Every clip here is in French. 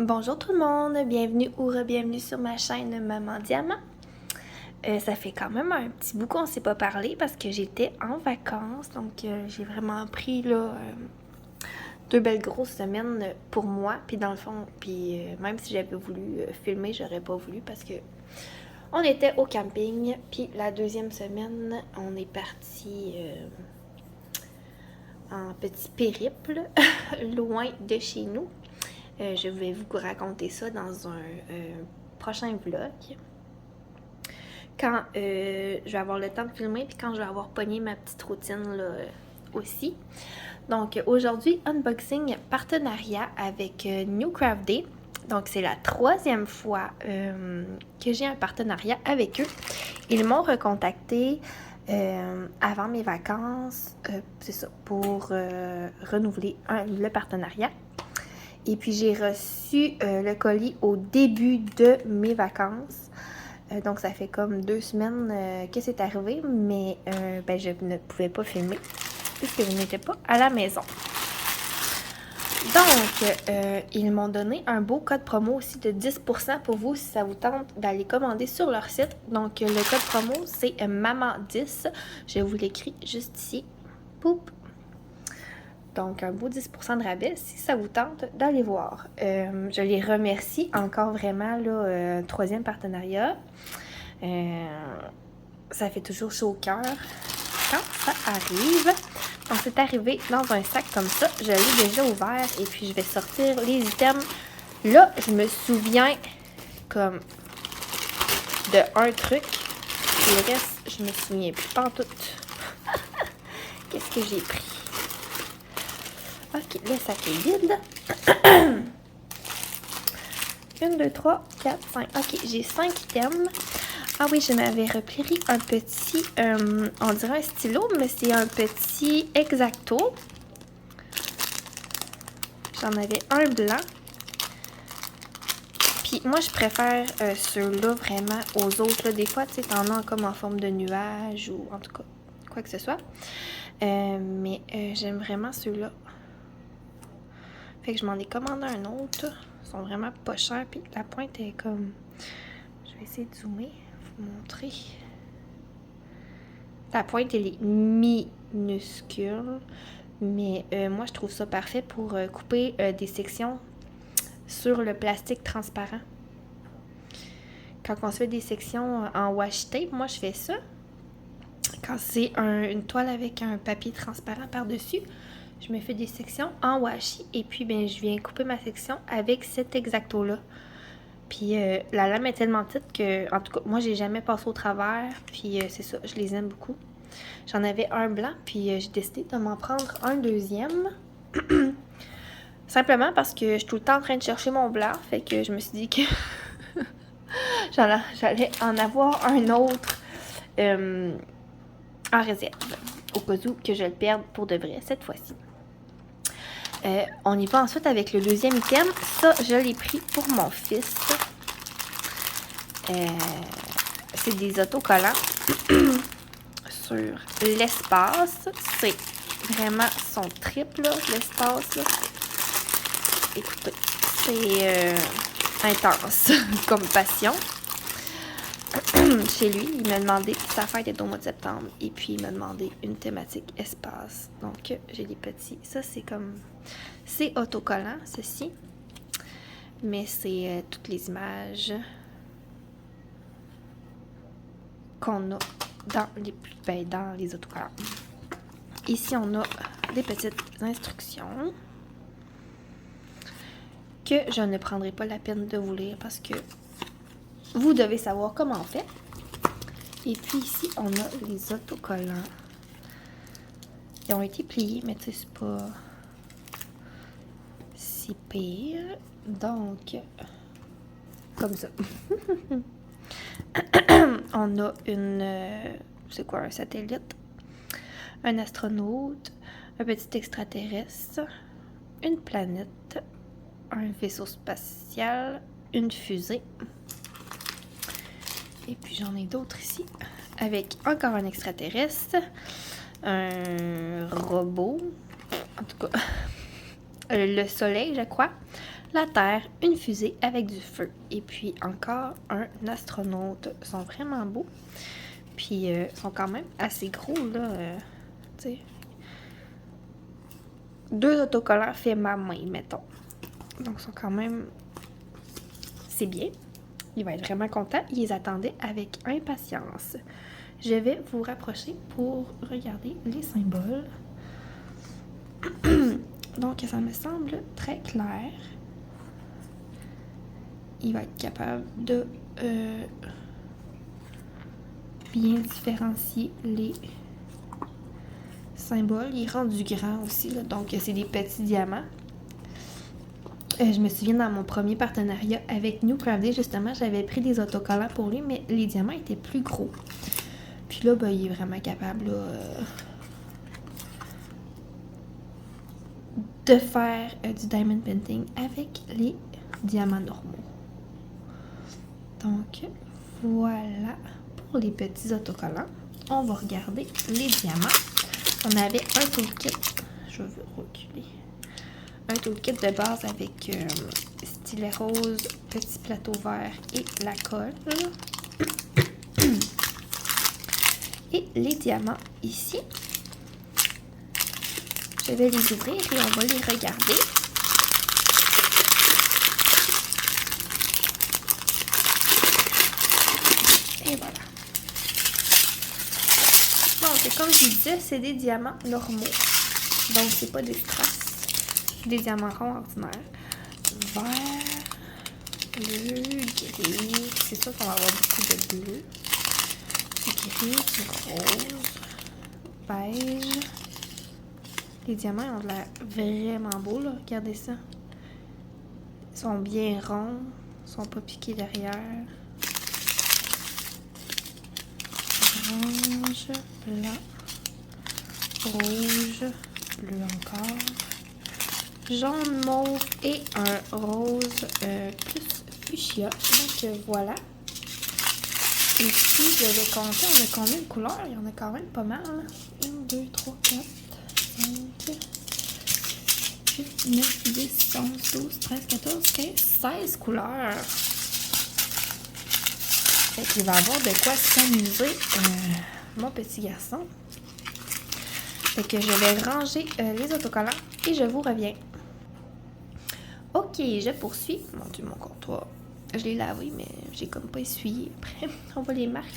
Bonjour tout le monde, bienvenue ou re-bienvenue sur ma chaîne Maman Diamant. Ça fait quand même un petit bout qu'on s'est pas parlé parce que j'étais en vacances, donc j'ai vraiment pris là 2 belles grosses semaines pour moi. Puis dans le fond, même si j'avais voulu filmer, j'aurais pas voulu parce que on était au camping. Puis la deuxième semaine, on est parti en petit périple loin de chez nous. Je vais vous raconter ça dans un prochain vlog. Quand je vais avoir le temps de filmer, puis quand je vais avoir pogné ma petite routine là, aussi. Donc aujourd'hui, unboxing partenariat avec New Craft Day. Donc c'est la 3e fois que j'ai un partenariat avec eux. Ils m'ont recontacté avant mes vacances, c'est ça, pour renouveler le partenariat. Et puis j'ai reçu le colis au début de mes vacances. Donc ça fait comme 2 semaines que c'est arrivé, mais je ne pouvais pas filmer puisque vous n'étiez pas à la maison. Donc, ils m'ont donné un beau code promo aussi de 10% pour vous si ça vous tente d'aller commander sur leur site. Donc, le code promo, c'est MAMAN10. Je vous l'écris juste ici. Poup! Donc, un beau 10% de rabais si ça vous tente d'aller voir. Je les remercie encore vraiment, là, 3e partenariat. Ça fait toujours chaud au cœur quand ça arrive. Donc, c'est arrivé dans un sac comme ça. Je l'ai déjà ouvert et puis je vais sortir les items. Là, je me souviens comme de un truc. Le reste, je me souviens plus pantoute. Qu'est-ce que j'ai pris? Ok, le sac est vide. 1, 2, 3, 4, 5. Ok, j'ai 5 items. Ah oui, je m'avais repris un petit, on dirait un stylo, mais c'est un petit X-Acto. J'en avais un blanc. Puis moi, je préfère ceux-là vraiment aux autres. Là. Des fois, tu sais, t'en as comme en forme de nuage ou en tout cas, quoi que ce soit. Mais j'aime vraiment ceux-là. Fait que je m'en ai commandé un autre. Ils sont vraiment pas chers. Puis la pointe est comme... Je vais essayer de zoomer, vous montrer. La pointe, elle est minuscule. Mais moi, je trouve ça parfait pour couper des sections sur le plastique transparent. Quand on se fait des sections en washi tape, moi, je fais ça. Quand c'est une toile avec un papier transparent par-dessus, je me fais des sections en washi et puis je viens couper ma section avec cet X-Acto-là. Puis la lame est tellement petite que, en tout cas, moi, j'ai jamais passé au travers. Puis c'est ça, je les aime beaucoup. J'en avais un blanc, puis j'ai décidé de m'en prendre un deuxième. Simplement parce que je suis tout le temps en train de chercher mon blanc. Fait que je me suis dit que j'allais en avoir un autre en réserve. Au cas où que je le perde pour de vrai cette fois-ci. On y va ensuite avec le deuxième item. Ça, je l'ai pris pour mon fils. C'est des autocollants sur l'espace. C'est vraiment son trip, là, l'espace. Là. Écoutez, c'est intense comme passion. Chez lui, il m'a demandé, sa fête est au mois de septembre, et puis il m'a demandé une thématique espace. Donc, j'ai des petits, ça c'est comme, c'est autocollant, ceci, mais c'est toutes les images qu'on a dans les autocollants. Ici, on a des petites instructions que je ne prendrai pas la peine de vous lire parce que vous devez savoir comment on fait. Et puis ici, on a les autocollants. Ils ont été pliés, mais tu sais, c'est pas si pire. Donc, comme ça. On a c'est quoi, un satellite? Un astronaute, un petit extraterrestre, une planète, un vaisseau spatial, une fusée. Et puis j'en ai d'autres ici, avec encore un extraterrestre, un robot, en tout cas, le soleil, je crois, la Terre, une fusée avec du feu. Et puis encore un astronaute. Ils sont vraiment beaux. Puis ils sont quand même assez gros, là. Tu sais. 2 autocollants fait ma main, mettons. Donc ils sont quand même... C'est bien. Il va être vraiment content. Il les attendait avec impatience. Je vais vous rapprocher pour regarder les symboles. Donc, ça me semble très clair. Il va être capable de bien différencier les symboles. Il est rendu grand aussi, là, donc c'est des petits diamants. Je me souviens dans mon premier partenariat avec New Craft Day, justement, j'avais pris des autocollants pour lui, mais les diamants étaient plus gros. Puis là, ben, il est vraiment capable là, de faire du diamond painting avec les diamants normaux. Donc, voilà pour les petits autocollants. On va regarder les diamants. On avait un toolkit. Je vais reculer. Un toolkit de base avec stylet rose, petit plateau vert et la colle. Et les diamants ici. Je vais les ouvrir et on va les regarder. Et voilà. Donc, comme je disais, c'est des diamants normaux. Donc, c'est pas des strass. Des diamants ronds ordinaires. Vert, bleu, gris. C'est sûr qu'on va avoir beaucoup de bleu. Du gris, du rose, beige. Les diamants ont l'air vraiment beaux, là. Regardez ça. Ils sont bien ronds. Ils sont pas piqués derrière. Orange, blanc, rouge, bleu encore, jaune, mauve et un rose plus fuchsia. Donc voilà. Ici, je vais compter, on a combien de couleurs? Il y en a quand même pas mal. 1, 2, 3, 4, 5, 8, 9, 10, 11, 12, 13, 14, 15, 16 couleurs. Fait qu'il va avoir de quoi s'amuser, mon petit garçon. Fait que je vais ranger les autocollants et je vous reviens. Ok, je poursuis. Mon Dieu, mon comptoir. Je l'ai lavé, mais j'ai comme pas essuyé. Après, on va les marquer.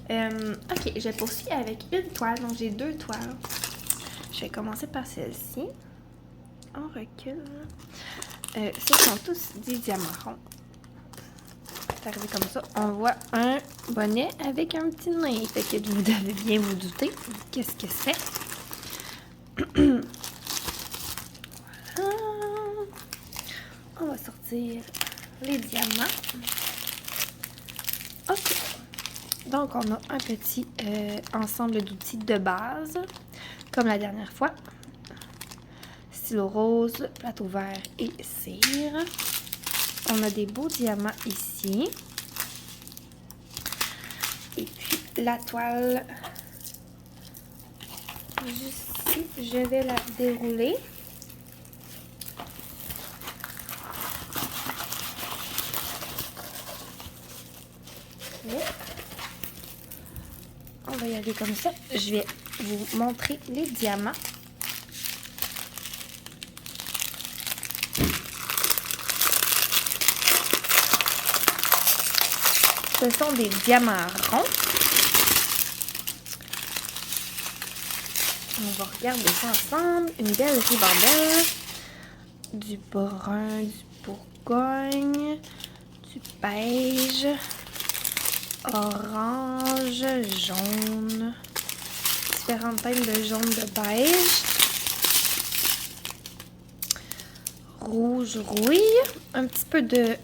Ok, je poursuis avec une toile. Donc, j'ai 2 toiles. Je vais commencer par celle-ci. On recule. Ce sont tous des diamants ronds. C'est arrivé comme ça. On voit un bonnet avec un petit nez. Fait que vous devez bien vous douter. Qu'est-ce que c'est? Voilà. On va sortir les diamants. Ok. Donc, on a un petit ensemble d'outils de base, comme la dernière fois. Stylo rose, plateau vert et cire. On a des beaux diamants ici. Et puis, la toile, juste ici, je vais la dérouler. On va y aller comme ça. Je vais vous montrer les diamants. Ce sont des diamants ronds. On va regarder ça ensemble. Une belle ribambelle. Du brun, du bourgogne, du beige, orange, jaune. Différentes teintes de jaune, de beige. Rouge, rouille. Un petit peu de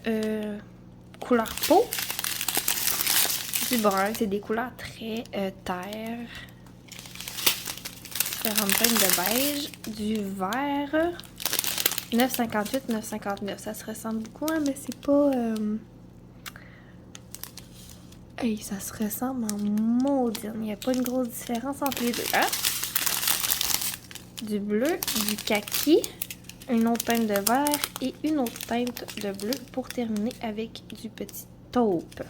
couleur peau. Du brun, c'est des couleurs très terre. Différentes teintes de beige. Du vert. 9,58, 9,59. Ça se ressemble beaucoup, hein, mais c'est pas... Hey, ça se ressemble en maudit. Il n'y a pas une grosse différence entre les deux. Hein? Du bleu, du kaki, une autre teinte de vert et une autre teinte de bleu pour terminer avec du petit taupe.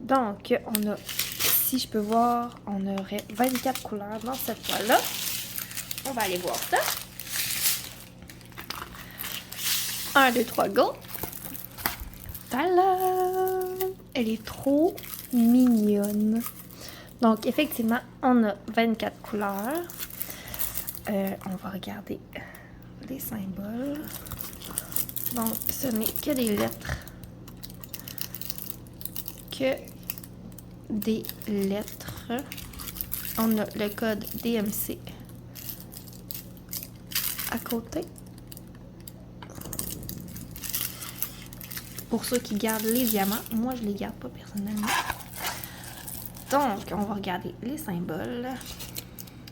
Donc, on a, si je peux voir, on aurait 24 couleurs dans cette toile-là. On va aller voir ça. 1, 2, 3, go! Tada! Elle est trop mignonne. Donc, effectivement, on a 24 couleurs. On va regarder les symboles. Donc, ce n'est que des lettres. Que des lettres. On a le code DMC à côté. Pour ceux qui gardent les diamants, moi je les garde pas personnellement. Donc, on va regarder les symboles.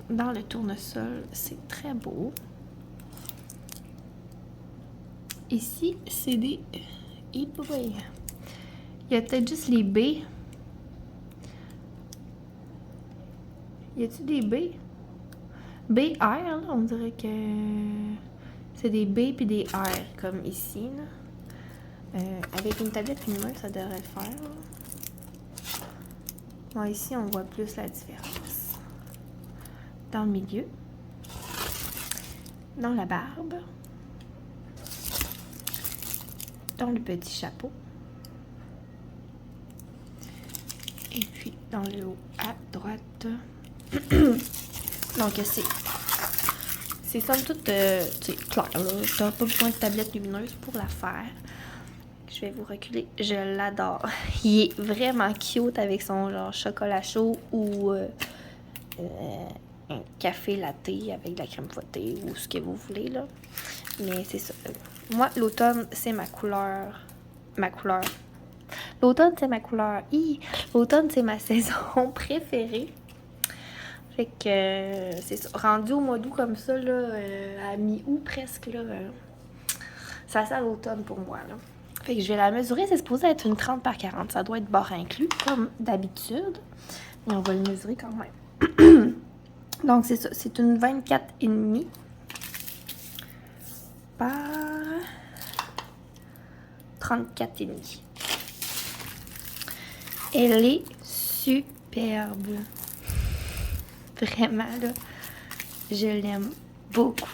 Dans le tournesol, c'est très beau. Ici, c'est des... Il y a peut-être juste les B. Y a-t-il des B? BR, là, on dirait que c'est des B puis des R, comme ici, là. Avec une tablette lumineuse, ça devrait le faire. Bon, ici, on voit plus la différence. Dans le milieu. Dans la barbe. Dans le petit chapeau. Et puis, dans le haut à droite. Donc, c'est somme toute clair, là. T'as pas besoin de tablette lumineuse pour la faire. Je vais vous reculer. Je l'adore. Il est vraiment cute avec son genre chocolat chaud ou un café latte avec de la crème fouettée ou ce que vous voulez, là. Mais c'est ça. Moi, l'automne, c'est ma couleur. Ma couleur. L'automne, c'est ma couleur. L'automne, c'est ma saison préférée. Fait que c'est ça. Rendu au mois d'août comme ça, là, à mi-août presque, là, ça sent l'automne pour moi, là. Fait que je vais la mesurer. C'est supposé être une 30 par 40. Ça doit être bord inclus, comme d'habitude. Mais on va le mesurer quand même. Donc, c'est ça. C'est une 24,5 par 34,5. Elle est superbe. Vraiment, là, je l'aime beaucoup.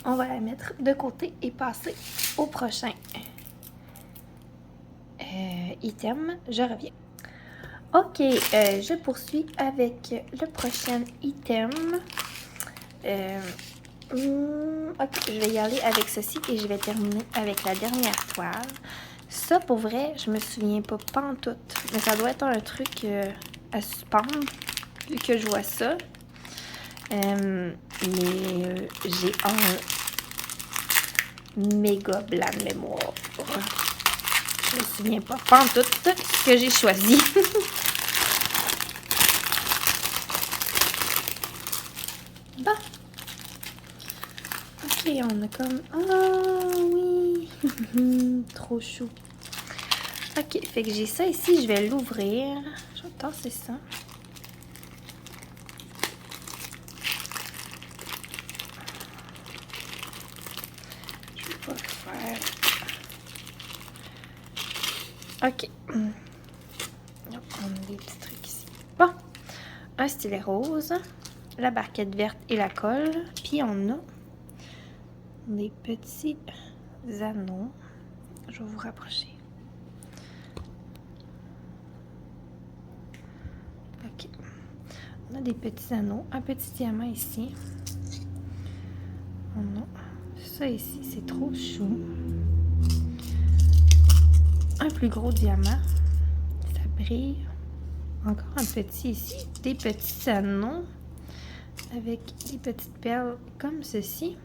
On va la mettre de côté et passer au prochain item. Je reviens. Ok, je poursuis avec le prochain item. Ok, je vais y aller avec ceci et je vais terminer avec la dernière toile. Ça, pour vrai, je me souviens pas pantoute. Mais ça doit être un truc à suspendre, vu que je vois ça. Mais j'ai un méga blanc de mémoire. Je me souviens pas pantoute ce que j'ai choisi. Bon. Ok, on a comme... Ah oui! Trop chou. Ok, fait que j'ai ça ici, je vais l'ouvrir. Je vais tasser ça. Je vais pas le faire. Ok. On a des petits trucs ici. Bon. Un stylet rose. La barquette verte et la colle. Puis on a des petits anneaux. Je vais vous rapprocher. Ok. On a des petits anneaux. Un petit diamant ici. On a ça ici. C'est trop chou. Un plus gros diamant. Ça brille. Encore un petit ici. Des petits anneaux. Avec des petites perles comme ceci.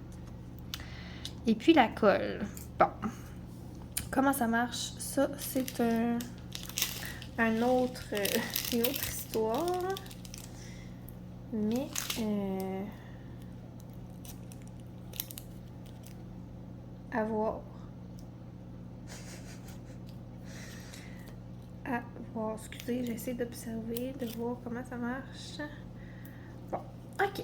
Et puis la colle. Bon. Comment ça marche? Ça, c'est une autre histoire. Mais à voir. À voir. Excusez, j'essaie d'observer, de voir comment ça marche. Bon, ok.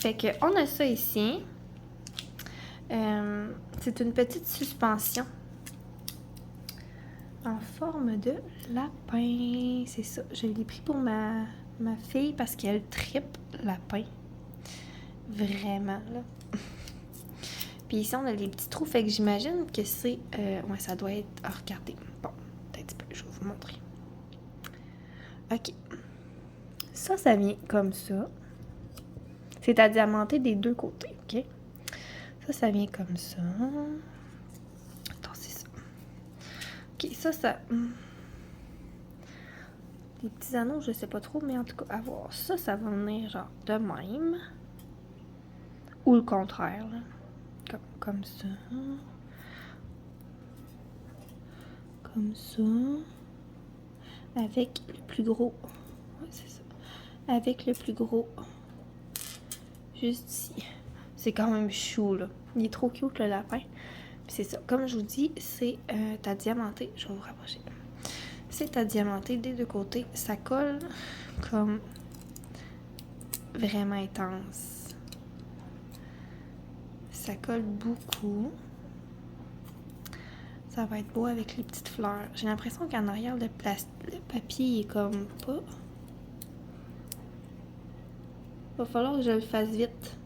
Fait que on a ça ici. C'est une petite suspension en forme de lapin. C'est ça. Je l'ai pris pour ma fille parce qu'elle tripe lapin. Vraiment, là. Puis ici, on a les petits trous. Fait que j'imagine que c'est... ouais, ça doit être... Ah, regardez. Bon, un petit peu. Je vais vous montrer. OK. Ça vient comme ça. C'est à diamanter des deux côtés, OK? Ça vient comme ça. Attends, c'est ça. OK, ça... Les petits anneaux, je sais pas trop, mais en tout cas, à voir. Ça va venir genre de même. Ou le contraire, là. Comme ça. Comme ça. Avec le plus gros. Ouais, c'est ça. Avec le plus gros. Juste ici. C'est quand même chou, là. Il est trop cute, le lapin. Puis c'est ça. Comme je vous dis, c'est à diamanter. Je vais vous rapprocher. C'est à diamanter des deux côtés. Ça colle comme vraiment intense. Ça colle beaucoup. Ça va être beau avec les petites fleurs. J'ai l'impression qu'en arrière, le papier est comme pas... Va falloir que je le fasse vite.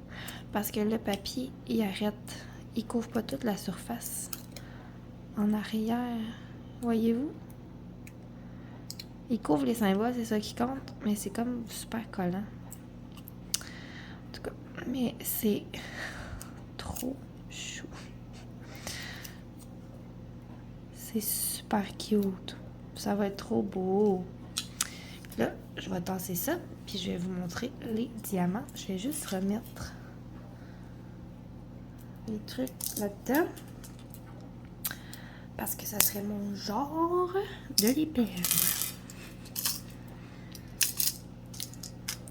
Parce que le papier, il arrête. Il couvre pas toute la surface. En arrière, voyez-vous? Il couvre les symboles, c'est ça qui compte. Mais c'est comme super collant. En tout cas, mais c'est... trop chou. C'est super cute. Ça va être trop beau. Là, je vais tasser ça, puis je vais vous montrer les diamants. Je vais juste remettre les trucs là-dedans. Parce que ça serait mon genre de les perdre.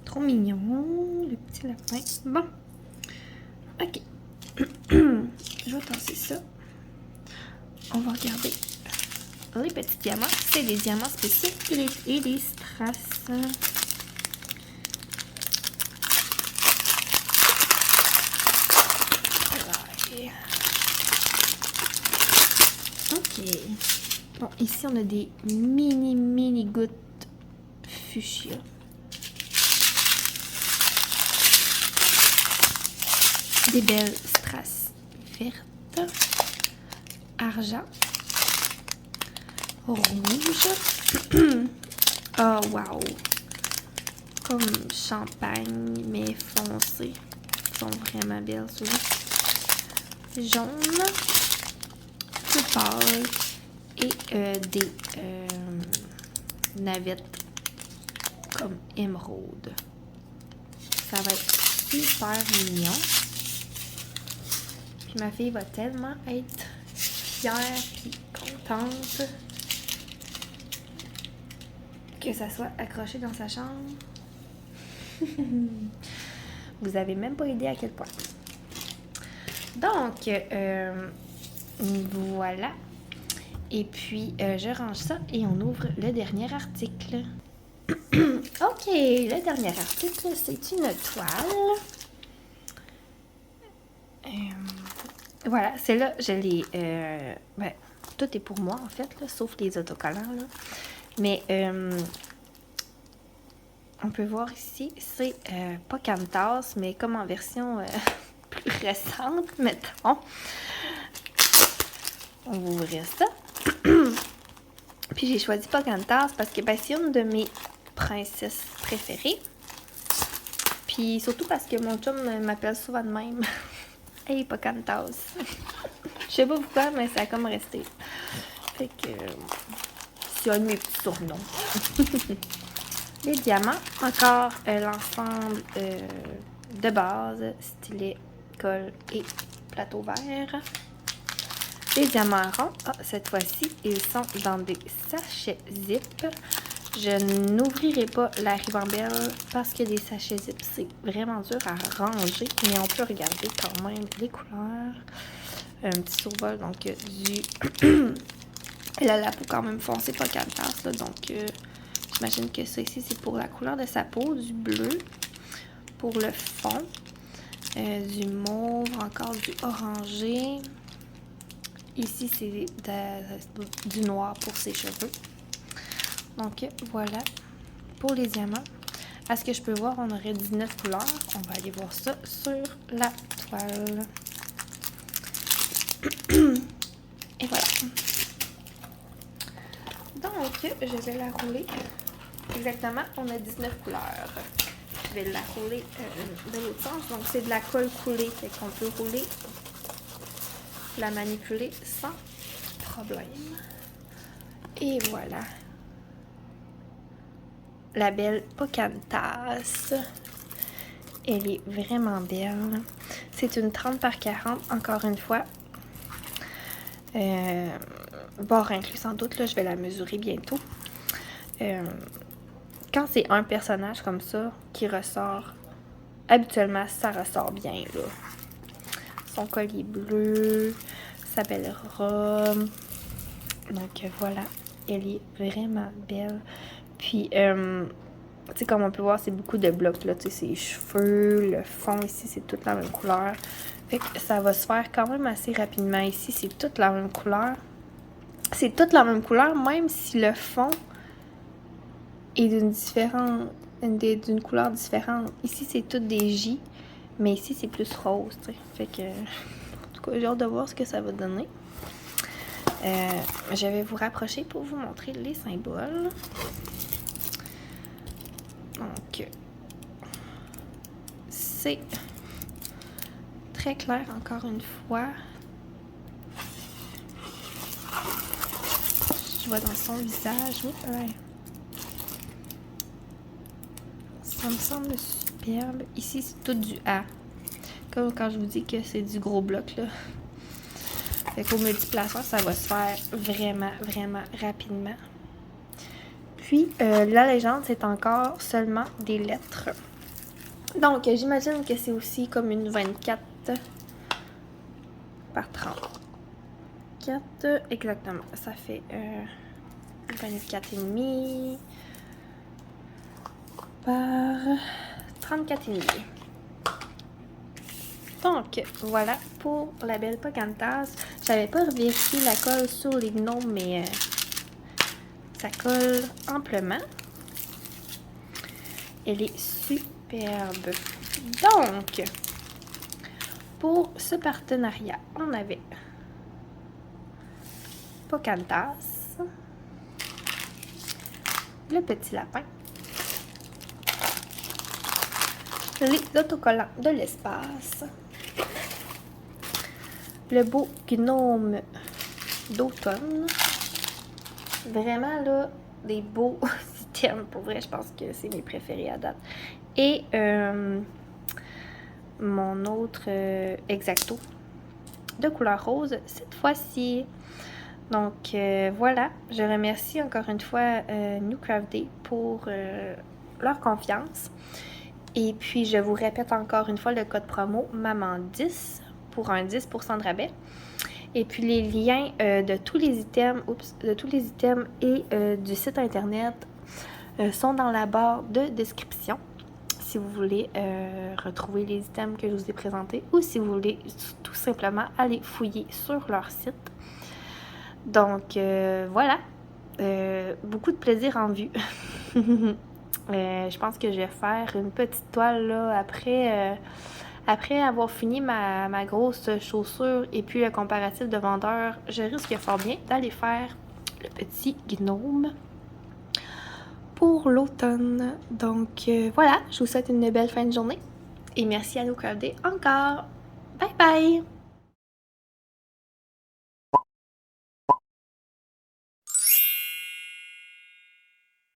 Trop mignon, le petit lapin. Bon. OK. Je vais tasser ça. On va regarder les petits diamants. C'est des diamants spéciaux et des strass. Ouais. OK. Bon, ici, on a des mini gouttes fuchsia. Des belles strass vertes, argent, rouge. Oh wow! Comme champagne, mais foncé. Ils sont vraiment belles, ceux-là. Jaune, plus pâle et des navettes comme émeraude. Ça va être super mignon. Puis ma fille va tellement être fière et contente que ça soit accroché dans sa chambre. Vous avez même pas idée à quel point. Donc, voilà. Et puis, je range ça et on ouvre le dernier article. OK, le dernier article, c'est une toile. Voilà, celle-là, je l'ai... ben, tout est pour moi, en fait, là, sauf les autocollants, là. Mais, on peut voir ici, c'est pas Camtasia, mais comme en version plus récente, mettons. On va ouvrir ça. Puis j'ai choisi pas Camtasia parce que ben, c'est une de mes princesses préférées. Puis surtout parce que mon chum m'appelle souvent de même. Hey, Pocahontas. Je sais pas pourquoi, mais ça a comme resté. Fait que c'est un de mes petits surnoms. Les diamants, encore l'ensemble de base, stylet, colle et plateau vert. Les diamants ronds, cette fois-ci, ils sont dans des sachets zip. Je n'ouvrirai pas la ribambelle parce que des sachets zip, c'est vraiment dur à ranger, mais on peut regarder quand même les couleurs. Un petit survol, donc du... Elle a la peau quand même foncée, pas Camtasia, donc j'imagine que ça ici, c'est pour la couleur de sa peau, du bleu. Pour le fond, du mauve, encore du orangé. Ici, c'est du noir pour ses cheveux. Donc, voilà pour les diamants. À ce que je peux voir, on aurait 19 couleurs. On va aller voir ça sur la toile. Et voilà. Donc, je vais la rouler. Exactement, on a 19 couleurs. Je vais la rouler de l'autre sens. Donc, c'est de la colle coulée. Fait qu'on peut rouler, la manipuler sans problème. Et voilà. La belle Pocahontas. Elle est vraiment belle. C'est une 30 par 40, encore une fois. Bord inclus sans doute, là, je vais la mesurer bientôt. Quand c'est un personnage comme ça qui ressort, habituellement, ça ressort bien, là. Son collier bleu, sa belle robe. Donc, voilà. Elle est vraiment belle. Puis, tu sais, comme on peut voir, c'est beaucoup de blocs, là. Tu sais, ses cheveux, le fond, ici, c'est toute la même couleur. Fait que ça va se faire quand même assez rapidement. Ici, c'est toute la même couleur. C'est toute la même couleur, même si le fond est d'une couleur différente. Ici, c'est toutes des J, mais ici, c'est plus rose, tu sais. Fait que, en tout cas, j'ai hâte de voir ce que ça va donner. Je vais vous rapprocher pour vous montrer les symboles. Donc, c'est très clair encore une fois. Je vois dans son visage. Ouais. Ça me semble superbe. Ici, c'est tout du A. Comme quand je vous dis que c'est du gros bloc, là. Fait qu'au multiplaceur, ça va se faire vraiment, vraiment rapidement. Puis, la légende, c'est encore seulement des lettres. Donc, j'imagine que c'est aussi comme une 24 par 34. Exactement. Ça fait 24,5 par 34,5. Donc, voilà pour la belle Pocahontas. J'avais pas vérifié la colle sur les gnomes, mais ça colle amplement. Elle est superbe. Donc, pour ce partenariat, on avait Pocahontas, le petit lapin, les autocollants de l'espace, le beau gnome d'automne. Vraiment, là, des beaux items. Pour vrai, je pense que c'est mes préférés à date. Et mon autre Exacto de couleur rose cette fois-ci. Donc, voilà. Je remercie encore une fois New Craft Day pour leur confiance. Et puis, je vous répète encore une fois le code promo MAMAN10 pour un 10% de rabais. Et puis, les liens de tous les items, et du site internet sont dans la barre de description. Si vous voulez retrouver les items que je vous ai présentés ou si vous voulez tout simplement aller fouiller sur leur site. Donc, voilà. Beaucoup de plaisir en vue. Je pense que je vais faire une petite toile là après avoir fini ma grosse chaussure et puis le comparatif de vendeur. Je risque fort bien d'aller faire le petit gnome pour l'automne. Donc voilà, je vous souhaite une belle fin de journée et merci à New Craft Day encore. Bye bye!